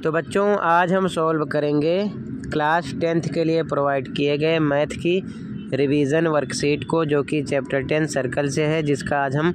तो बच्चों आज हम सॉल्व करेंगे क्लास 10th के लिए प्रोवाइड किए गए मैथ की रिवीजन वर्कशीट को, जो कि चैप्टर 10 सर्कल से है, जिसका आज हम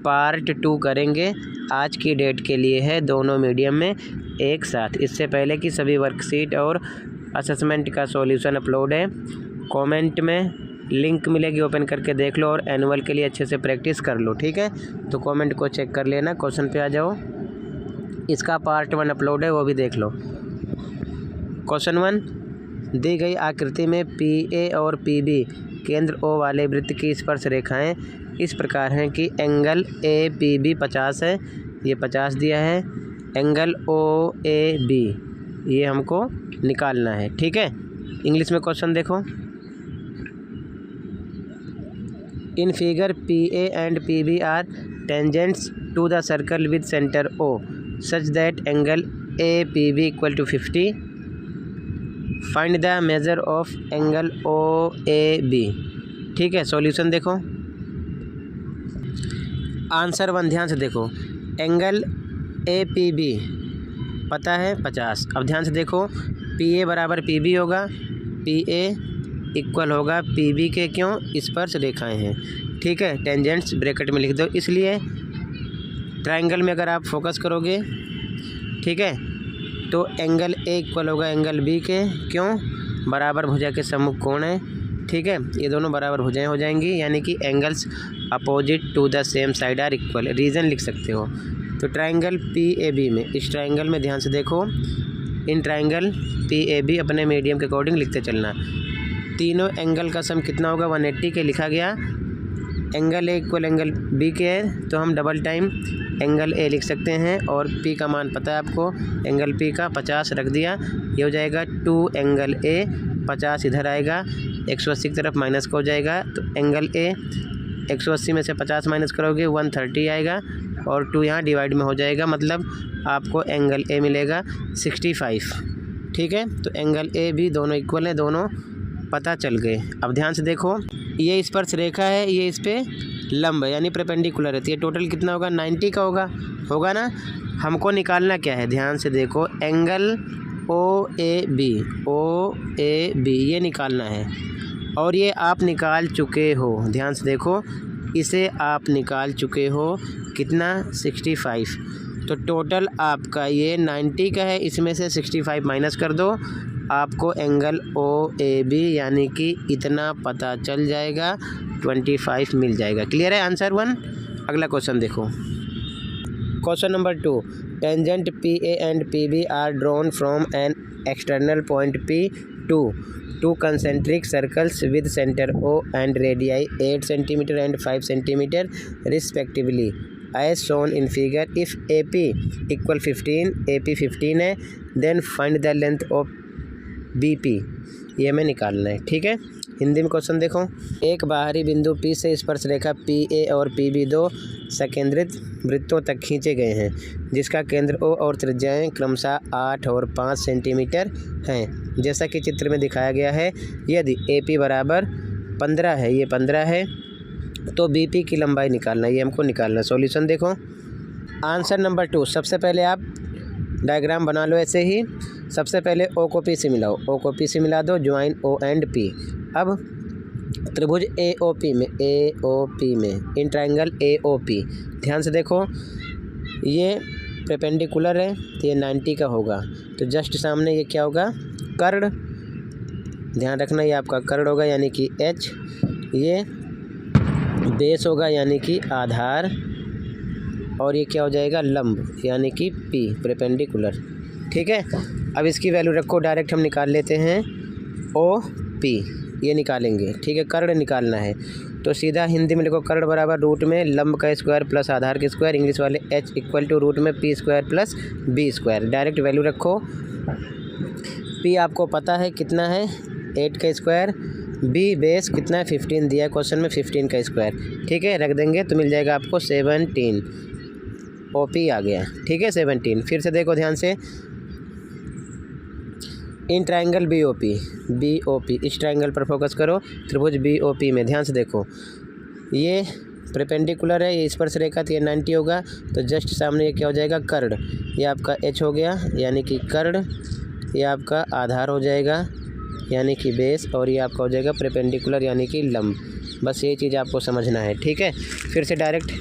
पार्ट 2 करेंगे। आज की डेट के लिए है, दोनों मीडियम में एक साथ। इससे पहले कि सभी वर्कशीट और असेसमेंट का सॉल्यूशन अपलोड है। कमेंट में लिंक मिलेगी, ओपन करके देख लो और एनुअल के लिए अच्छे से प्रैक्टिस कर लो, ठीक है। तो कमेंट को चेक कर लेना। क्वेश्चन पे आ जाओ। इसका पार्ट 1 अपलोड है, वो भी देख लो। क्वेश्चन 1, दी गई आकृति में PA और PB केंद्र O वाले वृत्त की स्पर्श रेखाएं इस प्रकार हैं कि एंगल APB 50 है, ये 50 दिया है। एंगल OAB ये हमको निकालना है, ठीक है। इंग्लिश में क्वेश्चन देखो। In figure PA and PB are tangents to the circle with centre O such that angle APB equal to 50. Find the measure of angle OAB. ठीक है, सॉल्यूशन देखो। आंसर 1 ध्यान से देखो। एंगल APB पता है 50। अब ध्यान से देखो, PA बराबर PB होगा, PA इक्वल होगा PB के, क्यों? स्पर्श रेखाएं हैं, ठीक है। टेंजेंट्स ब्रैकेट में लिख दो। इसलिए ट्रायंगल में अगर आप फोकस करोगे, ठीक है, तो एंगल A इक्वल होगा एंगल B के, क्यों? बराबर भुजा के सम्मुख कोण है, ठीक है। ये दोनों बराबर भुजाएं हो जाएंगी, यानी कि angles opposite to the same side are equal. Reason लिख सकते हो। तो ट्रायंगल PAB में, इस ट्रायंगल में ध्यान से देखो, इन ट्रायंगल PAB अपने मीडियम के अकॉर्डिंग लिखते चलना। तीनों एंगल का सम कितना होगा? 180 के लिखा गया। Angle A equal angle B के है, तो हम डबल टाइम एंगल A लिख सकते हैं। और P का मान पता है आपको, एंगल P का 50 रख दिया। ये हो जाएगा 2 एंगल A, 50 इधर आएगा, 180 की तरफ माइनस का हो जाएगा। तो एंगल A 180 में से 50 माइनस करोगे 130 आएगा, और 2 यहाँ डिवाइड में हो जाएगा, मतलब आपको एंगल A मिलेगा 65, ठीक है। तो एंगल A भी दोनों इक्वल हैं, दोनों पता चल गए। अब ध्यान से देखो, ये स्पर्श रेखा है, ये इस पर लंब है, यानी परपेंडिकुलर है। तो ये टोटल कितना होगा? 90 का होगा ना। हमको निकालना क्या है? ध्यान से देखो, एंगल OAB ये निकालना है, और ये आप निकाल चुके हो। ध्यान से देखो, इसे आप निकाल चुके हो कितना? 65। तो टोटल आपका ये 90 का है, इसमें से 65 माइनस कर दो, आपको एंगल OAB यानी कि इतना पता चल जाएगा, 25 मिल जाएगा। क्लियर है? आंसर 1। अगला क्वेश्चन देखो। Question number 2, tangent PA and PB are drawn from an external point P to 2 concentric circles with center O and radii 8 cm and 5 cm respectively as shown in figure. If AP equal 15, AP 15 है, then find the length of BP, ये हमें निकालना है, ठीक है। हिंदी में question देखो। एक बाहरी बिंदु P से स्पर्श रेखा PA और PB 2 संकेंद्रित वृत्तों तक खींचे गए हैं, जिसका केंद्र O और त्रिज्याएं क्रमशः 8 और 5 सेंटीमीटर हैं, जैसा कि चित्र में दिखाया गया है। यदि AP बराबर 15 है, ये 15 है, तो BP की लंबाई निकालना है, ये हमको निकालना है। सॉल्यूशन देखो। आंसर नंबर 2, सबसे पहले आप डायग्राम बना लो ऐसे ही। सबसे पहले O को P से मिलाओ, O को P से मिला दो, ज्वाइन O एंड P। अब त्रिभुज AOP में इन ट्रायंगल AOP, ध्यान से देखो, ये परपेंडिकुलर है, तो ये 90 का होगा। तो जस्ट सामने ये क्या होगा? कर्ण। ध्यान रखना, ये आपका कर्ण होगा, यानी कि H। ये बेस होगा, यानी कि आधार, और ये क्या हो जाएगा? लंब, यानी कि P, परपेंडिकुलर, ठीक है। अब इसकी वैल्यू रखो, डायरेक्ट हम निकाल लेते हैं। OP ये निकालेंगे, ठीक है। कर्ण निकालना है, तो सीधा हिंदी में लिखो, कर्ण बराबर रूट में लंब का स्क्वायर प्लस आधार का स्क्वायर। इंग्लिश वाले H इक्वल टू रूट में P square plus B square. Direct value रखो। P आपको पता है कितना है? 8 का स्क्वायर। B बेस कितना है? 15 दिया है क्वेश्चन में, 15 का स्क्वायर, ठीक है। रख देंगे तो मिल जाएगा आपको 17। OP आ गया, ठीक है, 17। फिर से देखो ध्यान से, इन ट्रायंगल BOP, इस ट्रायंगल पर फोकस करो, त्रिभुज BOP में ध्यान से देखो, ये परपेंडिकुलर है, ये स्पर्श रेखा तो ये 90 होगा, तो जस्ट सामने ये क्या हो जाएगा, कर्ण, ये आपका एच हो गया यानी कि कर्ण, ये आपका आधार हो जाएगा यानी कि बेस, और ये आपका हो जाएगा परपेंडिकुलर यानी कि लंब। बस ये चीज़ आपको समझना है, ठीक है। फिर से डायरेक्ट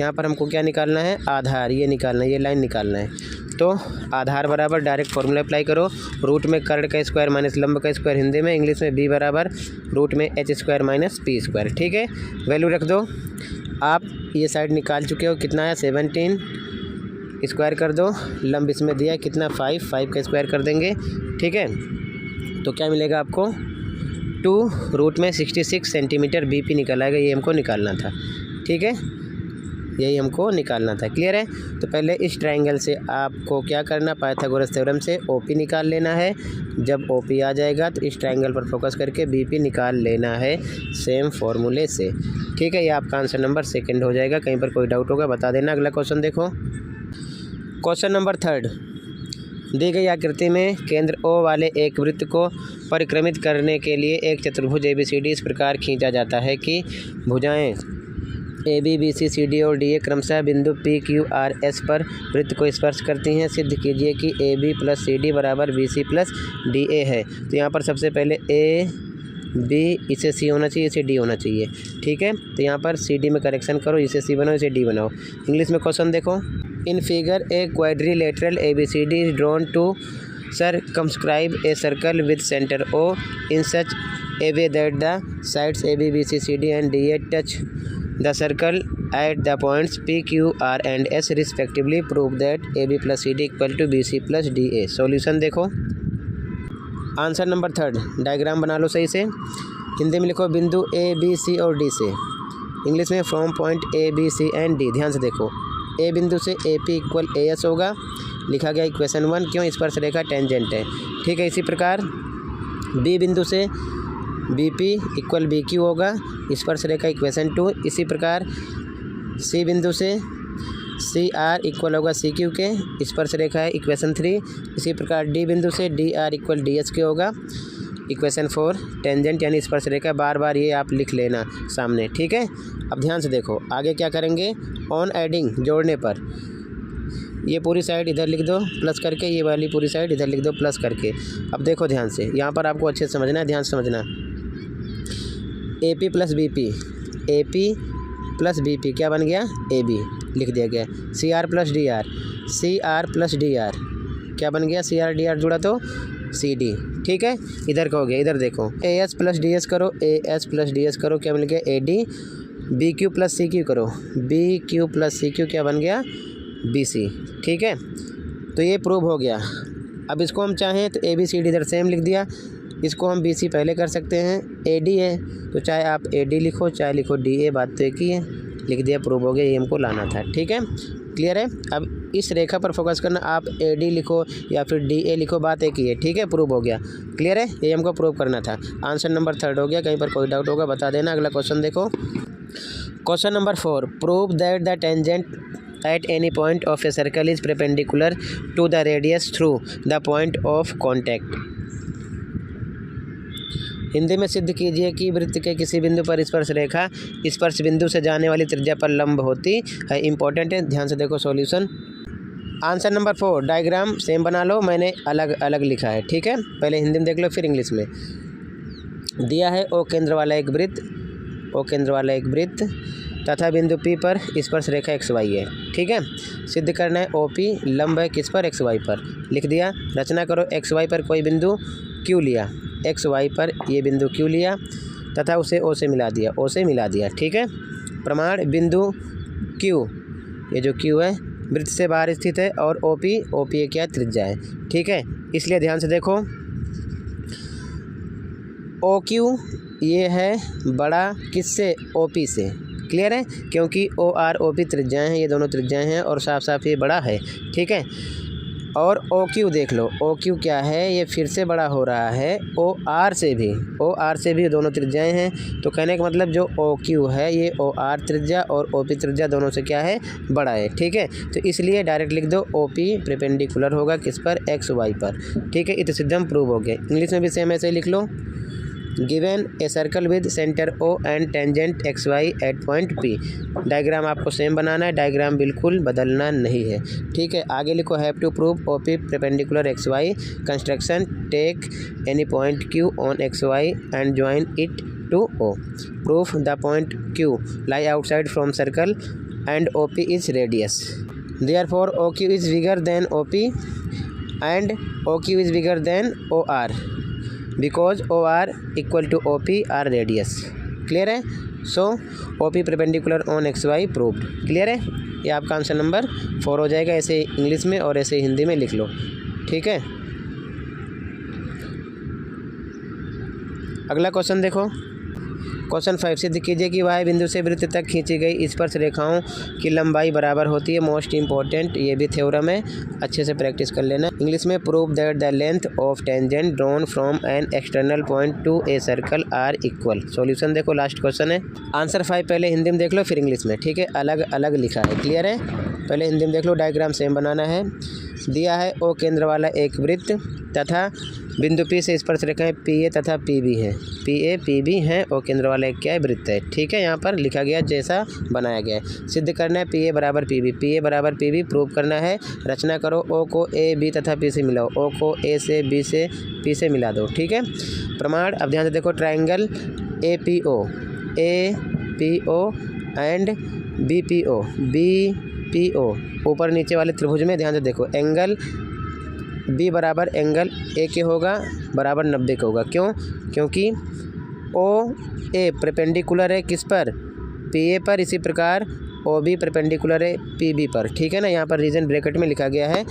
यहाँ पर हमको क्या निकालना है, आधार, ये निकालना है, ये लाइन निकालना है। तो आधार बराबर डायरेक्ट फॉर्मूला अप्लाई करो, रूट में कर्ण का स्क्वायर माइनस लंब का स्क्वायर, हिंदी में, इंग्लिश में बी बराबर रूट में H square minus P square, ठीक है। वैल्यू रख दो। आप ये साइड निकाल चुके हो, कितना है 17, स्क्वायर कर दो, लंब इसमें दिया है कितना 5 का स्क्वायर कर देंगे, ठीक है। तो क्या मिलेगा आपको 2 रूट में 66 सेंटीमीटर बीपी निकल आएगा, ये हमको निकालना था, ठीक है, यही हमको निकालना था। क्लियर है। तो पहले इस ट्रायंगल से आपको क्या करना, पाइथागोरस थ्योरम से ओपी निकाल लेना है। जब ओपी आ जाएगा तो इस ट्रायंगल पर फोकस करके बीपी निकाल लेना है सेम फॉर्मूले से, ठीक है। ये आपका आंसर नंबर 2 हो जाएगा। कहीं पर कोई डाउट होगा बता देना। अगला क्वेश्चन देखो, क्वेश्चन नंबर 3। दी गई आकृति में केंद्र ओ वाले एक वृत्त को परिक्रमित करने के लिए एक चतुर्भुज ABCD इस प्रकार खींचा जाता है कि भुजाएं AB BC CD और DA क्रमशः बिंदु PQRS पर वृत्त को स्पर्श करती हैं। सिद्ध कीजिए कि AB + CD बराबर BC + DA है। तो यहाँ पर सबसे पहले AB, इसे C होना चाहिए, इसे D होना चाहिए, ठीक है। तो यहाँ पर CD में करेक्शन करो, इसे C बनाओ, इसे D बनाओ। इंग्लिश में क्वेश्चन देखो, in figure a quadrilateral ABCD is drawn to circumscribe a circle with center O in such a way that the sides AB, BC, CD and DA touch the circle at the points P, Q, R and S respectively. Prove that AB + CD = BC + DA। Solution देखो, answer number 3 diagram बना लो सही से। हिंदी में लिखो बिंदु A, B, C और D से, English में from point A, B, C and D। ध्यान से देखो, A बिंदु से AP = AS होगा, लिखा गया इक्वेशन 1, क्यों, स्पर्श रेखा टेंजेंट है, ठीक है। इसी प्रकार B बिंदु से BP = BQ होगा, स्पर्श रेखा इक्वेशन 2। इसी प्रकार C बिंदु से CR = होगा CQ के, स्पर्श रेखा है इक्वेशन 3। इसी प्रकार D बिंदु से DR = DS के होगा, इक्वेशन 4। टेंजेंट यानी स्पर्श रेखा, बार बार ये आप लिख लेना सामने, ठीक है। अब ध्यान से देखो आगे क्या करेंगे, ऑन एडिंग, जोड़ने पर ये पूरी साइड इधर लिख दो प्लस करके, ये वाली पूरी साइड इधर लिख दो प्लस करके। अब देखो ध्यान से, यहाँ पर आपको अच्छे से समझना है, ध्यान से समझना। AP + BP, AP + BP क्या बन गया, AB लिख दिया गया। CR + DR, CR + DR क्या बन गया, CR DR जुड़ा तो CD, ठीक है। इधर का हो गया, इधर देखो AS + DS करो, AS + DS करो, क्या मिल गया AD। BQ + CQ करो, BQ + CQ क्या बन गया BC, ठीक है। तो ये प्रूव हो गया। अब इसको हम चाहें तो ABCD इधर सेम लिख दिया, इसको हम BC पहले कर सकते हैं। AD है तो चाहे आप AD लिखो चाहे लिखो DA, बात तो एक ही है, लिख दिया, प्रूव हो गया। ये हमको लाना था, ठीक है। क्लियर है। अब इस रेखा पर फोकस करना, आप AD लिखो या फिर DA लिखो, बात एक ही है, ठीक है, प्रूव हो गया। क्लियर है, ये हमको प्रूव करना था। आंसर नंबर 3 हो गया। कहीं पर कोई डाउट होगा बता देना। अगला क्वेश्चन देखो, question number 4। Prove that the tangent at any point of a circle is perpendicular to the radius through the point of contact। Hindi में सिद्ध कीजिए कि वृत्त के किसी बिंदु पर स्पर्श रेखा स्पर्श बिंदु से जाने वाली त्रिज्या पर लंब होती है। इंपॉर्टेंट है, ध्यान से देखो solution. Answer number 4 diagram same बना लो, मैंने अलग अलग लिखा है, ठीक है। पहले हिंदी में देख लो फिर इंग्लिश में। दिया है O केंद्र वाला एक वृत्त, O केंद्र वाला एक वृत्त तथा बिंदु P पर स्पर्श रेखा XY है, ठीक है। सिद्ध करना है OP लंब है किस पर, XY पर, लिख दिया। रचना करो, XY पर कोई बिंदु Q लिया, XY पर ये बिंदु Q लिया तथा उसे O से मिला दिया, O से मिला दिया, ठीक है। प्रमाण, बिंदु Q, ये जो Q है वृत्त से बाहर स्थित है और OP ये क्या त्रिज्या है, ठीक है। इसलिए ध्यान से देखो, OQ ये है बड़ा किससे, OP से। क्लियर है, क्योंकि OR OP त्रिज्याएँ हैं, ये दोनों त्रिज्याएँ हैं और साफ साफ ये बड़ा है, ठीक है। और OQ देख लो, OQ क्या है, ये फिर से बड़ा हो रहा है OR से भी दोनों त्रिज्याएँ हैं। तो कहने का मतलब जो OQ है ये OR त्रिज्या और OP त्रिज्या दोनों से क्या है, बड़ा है, ठीक है। तो इसलिए डायरेक्ट लिख दो OP परपेंडिकुलर होगा किस पर, XY पर, ठीक है। इत सिद्धम प्रूव हो गया। इंग्लिश में भी सेम ऐसे ही लिख लो, given a circle with centre O and tangent XY at point P। Diagram आपको सेम बनाना है, डायग्राम बिल्कुल बदलना नहीं है, ठीक है। आगे लिखो have to prove OP perpendicular XY construction, take any point Q on XY and join it to O। Proof the point Q lie outside from circle and OP is radius. Therefore OQ is bigger than OP and OQ is bigger than OR because OR equal to OP are radius। Clear है? सो OP perpendicular on XY proved. Clear है? ये आपका answer number 4 हो जाएगा। ऐसे English में और ऐसे हिंदी में लिख लो, ठीक है। अगला क्वेश्चन देखो, क्वेश्चन 5। सिद्ध कीजिए कि y बिंदु से वृत्त तक खींची गई स्पर्श रेखाओं की लंबाई बराबर होती है। मोस्ट इंपॉर्टेंट, ये भी थ्योरम है, अच्छे से प्रैक्टिस कर लेना। इंग्लिश में prove that the length of tangent drawn from an external point to a circle are equal. Solution देखो, लास्ट क्वेश्चन है। आंसर 5 पहले हिंदी में देख लो फिर इंग्लिश में, ठीक है। अलग अलग लिखा है, क्लियर है। पहले हिंदी में देख लो, डायग्राम सेम बनाना है। दिया है O केंद्र वाला एक वृत्त तथा बिंदु P से स्पर्श रेखाएं PA तथा PB हैं। PA PB हैं, O केंद्र वाला एक क्या है, वृत्त है, ठीक है। यहाँ पर लिखा गया जैसा बनाया गया है। सिद्ध करना है PA बराबर PB, PA बराबर PB प्रूव करना है। रचना करो, O को A B तथा P से मिलाओ, O को A से B से P से मिला दो, ठीक है। प्रमाण, अब ध्यान से देखो, ट्राइंगल APO एंड BPO ऊपर नीचे वाले त्रिभुज में ध्यान से देखो, एंगल B बराबर एंगल A के होगा बराबर 90 का होगा। क्यों? क्योंकि OA परपेंडिकुलर है किस पर, PA पर, इसी प्रकार OB परपेंडिकुलर है PB पर, ठीक है ना। यहाँ पर रीजन ब्रैकेट में लिखा गया है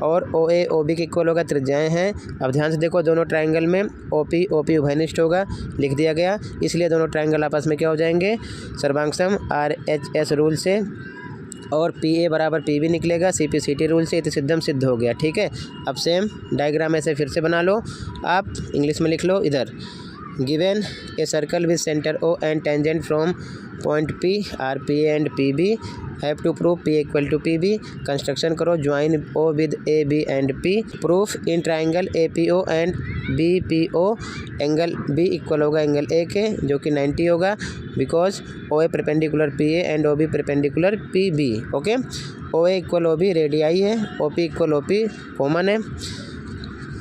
और OA OB के इक्वल होगा, त्रिज्याएं हैं। अब ध्यान से देखो, दोनों ट्रायंगल में OP उभयनिष्ठ होगा, लिख दिया गया, इसलिए दोनों ट्रायंगल आपस में क्या हो जाएंगे, सर्वांग RHS रूल से, और PA बराबर PB निकलेगा CP/CT रूल से। इति सिद्धम सिद्ध हो गया, ठीक है। अब सेम डायग्राम ऐसे फिर से बना लो, आप इंग्लिश में लिख लो इधर। Given a circle with centre O and tangent from point P are PA and PB। Have to prove P equal to PB। Construction करो, join O with AB and P। Proof in triangle APO and BPO angle B equal होगा angle A के, जो कि 90 होगा, because OA perpendicular PA and OB perpendicular PB। Okay, OA equal OB radii है, OP equal OP common है।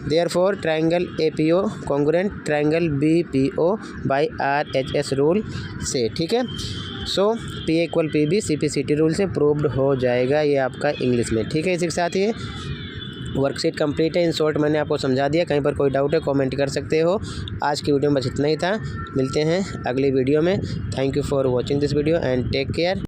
Therefore triangle APO congruent triangle BPO by RHS rule से, ठीक है। So PA equal PB CP/CT rule से proved हो जाएगा। ये आपका इंग्लिश में, ठीक है। इसी के साथ ये वर्कशीट कंप्लीट है। इन शॉर्ट मैंने आपको समझा दिया, कहीं पर कोई डाउट है कमेंट कर सकते हो। आज की वीडियो में बस इतना ही था, मिलते हैं अगली वीडियो में। Thank you for watching this video and take care.